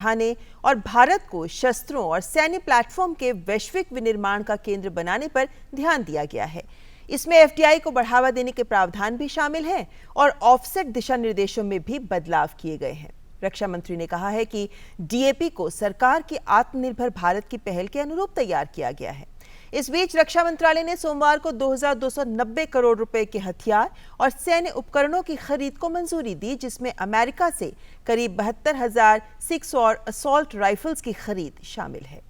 बढ़ाने और भारत को शस्त्रों और सैन्य प्लेटफॉर्म के वैश्विक विनिर्माण का केंद्र बनाने पर ध्यान दिया गया है। इसमें एफडीआई को बढ़ावा देने के प्रावधान भी शामिल हैं और ऑफसेट दिशा निर्देशों में भी बदलाव किए गए हैं। रक्षा मंत्री ने कहा है कि डीएपी को सरकार की आत्मनिर्भर भारत की पहल के अनुरूप तैयार किया गया है। इस बीच रक्षा मंत्रालय ने सोमवार को 2290 करोड़ रुपए के हथियार और सैन्य उपकरणों की खरीद को मंजूरी दी, जिसमें अमेरिका से करीब 72,000 सिक्स और असॉल्ट राइफल्स की खरीद शामिल है।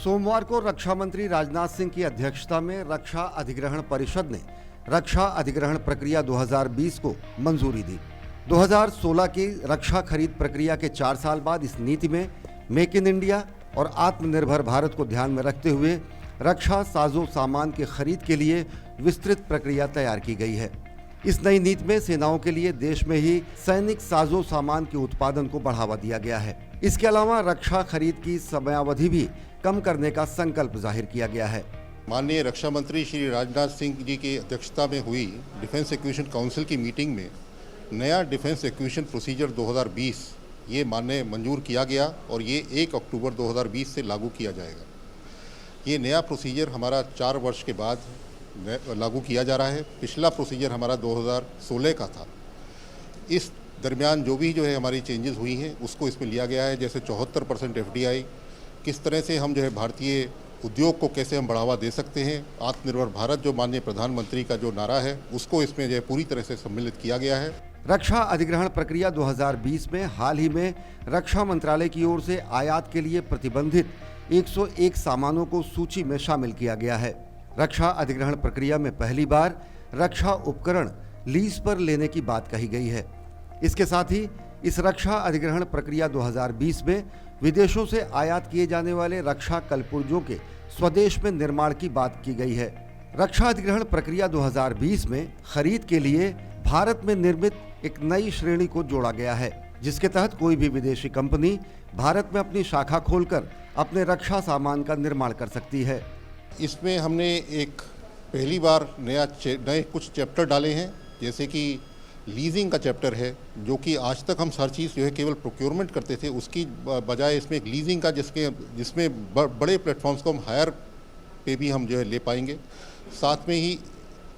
सोमवार को रक्षा मंत्री राजनाथ सिंह की अध्यक्षता में रक्षा अधिग्रहण परिषद ने रक्षा अधिग्रहण प्रक्रिया 2020 को मंजूरी दी। 2016 की रक्षा खरीद प्रक्रिया के 4 साल बाद इस नीति में मेक इन इंडिया और आत्मनिर्भर भारत को ध्यान में रखते हुए रक्षा साजो सामान की खरीद के लिए विस्तृत प्रक्रिया तैयार की गई है। इस नई नीति में सेनाओं के लिए देश में ही सैनिक साजो सामान के उत्पादन को बढ़ावा दिया गया है। इसके अलावा रक्षा खरीद की समयावधि भी कम करने का संकल्प जाहिर किया गया है। माननीय रक्षा मंत्री श्री राजनाथ सिंह जी की अध्यक्षता में हुई डिफेंस एक्विजिशन काउंसिल की मीटिंग में नया डिफेंस एक्विजिशन प्रोसीजर 2020 ये मंजूर किया गया और ये 1 अक्टूबर 2020 से लागू किया जाएगा। ये नया प्रोसीजर हमारा 4 वर्ष के बाद लागू किया जा रहा है। पिछला प्रोसीजर हमारा 2016 का था। इस दरमियान जो है हमारी चेंजेस हुई हैं उसको इसमें लिया गया है। जैसे 74% एफडीआई, किस तरह से हम भारतीय उद्योग को कैसे हम बढ़ावा दे सकते हैं, आत्मनिर्भर भारत जो माननीय प्रधानमंत्री का जो नारा है उसको इसमें पूरी तरह से सम्मिलित किया गया है। रक्षा अधिग्रहण प्रक्रिया 2020 में हाल ही में रक्षा मंत्रालय की ओर से आयात के लिए प्रतिबंधित 101 सामानों को सूची में शामिल किया गया है। रक्षा अधिग्रहण प्रक्रिया में पहली बार रक्षा उपकरण लीज पर लेने की बात कही गई है। इसके साथ ही इस रक्षा अधिग्रहण प्रक्रिया 2020 में विदेशों से आयात किए जाने वाले रक्षा कलपुर्जों के स्वदेश में निर्माण की बात की गई है। रक्षा अधिग्रहण प्रक्रिया 2020 में खरीद के लिए भारत में निर्मित एक नई श्रेणी को जोड़ा गया है, जिसके तहत कोई भी विदेशी कंपनी भारत में अपनी शाखा खोलकर अपने रक्षा सामान का निर्माण कर सकती है। इसमें हमने एक पहली बार नए कुछ चैप्टर डाले हैं, जैसे कि लीजिंग का चैप्टर है, जो कि आज तक हम हर चीज़ केवल प्रोक्योरमेंट करते थे, उसकी बजाय इसमें एक लीजिंग का जिसमें बड़े प्लेटफॉर्म्स को हम हायर पे भी हम ले पाएंगे। साथ में ही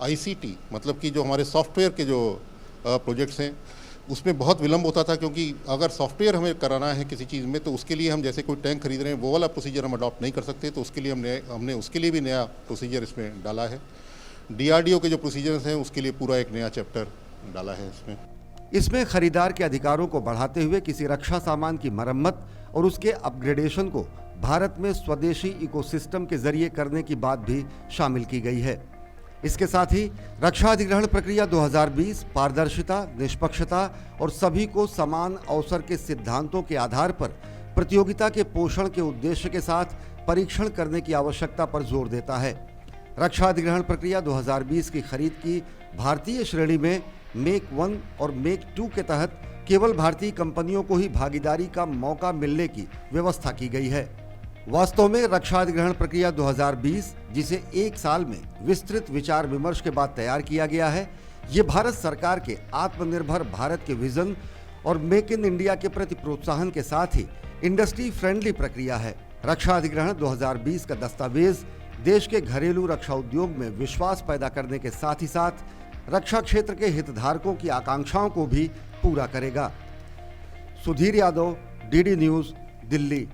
आईसीटी मतलब कि जो हमारे सॉफ्टवेयर के जो प्रोजेक्ट्स हैं उसमें बहुत विलम्ब होता था, क्योंकि अगर सॉफ्टवेयर हमें कराना है किसी चीज़ में तो उसके लिए हम जैसे कोई टैंक खरीद रहे हैं वो वाला प्रोसीजर हम अडॉप्ट नहीं कर सकते, तो उसके लिए हमने उसके लिए भी नया प्रोसीजर इसमें डाला है। डीआरडीओ के जो प्रोसीजर्स हैं उसके लिए पूरा एक नया चैप्टर डाला है। इसमें खरीदार के अधिकारों को बढ़ाते हुए किसी रक्षा सामान की मरम्मत और उसके अपग्रेडेशन को भारत में स्वदेशी इकोसिस्टम के जरिए करने की बात भी शामिल की गई है। इसके साथ ही रक्षा अधिग्रहण प्रक्रिया 2020 पारदर्शिता, निष्पक्षता और सभी को समान अवसर के सिद्धांतों के आधार पर प्रतियोगिता के पोषण के उद्देश्य के साथ परीक्षण करने की आवश्यकता पर जोर देता है। रक्षा अधिग्रहण प्रक्रिया 2020 की खरीद की भारतीय श्रेणी में मेक 1 और मेक 2 के तहत केवल भारतीय कंपनियों को ही भागीदारी का मौका मिलने की व्यवस्था की गई है। वास्तव में रक्षा अधिग्रहण प्रक्रिया 2020, जिसे 1 साल में विस्तृत विचार विमर्श के बाद तैयार किया गया है, ये भारत सरकार के आत्मनिर्भर भारत के विजन और मेक इन इंडिया के प्रति प्रोत्साहन के साथ ही इंडस्ट्री फ्रेंडली प्रक्रिया है। रक्षा अधिग्रहण 2020 का दस्तावेज देश के घरेलू रक्षा उद्योग में विश्वास पैदा करने के साथ ही साथ रक्षा क्षेत्र के हितधारकों की आकांक्षाओं को भी पूरा करेगा। Sudhir Yadav, DD news, Delhi.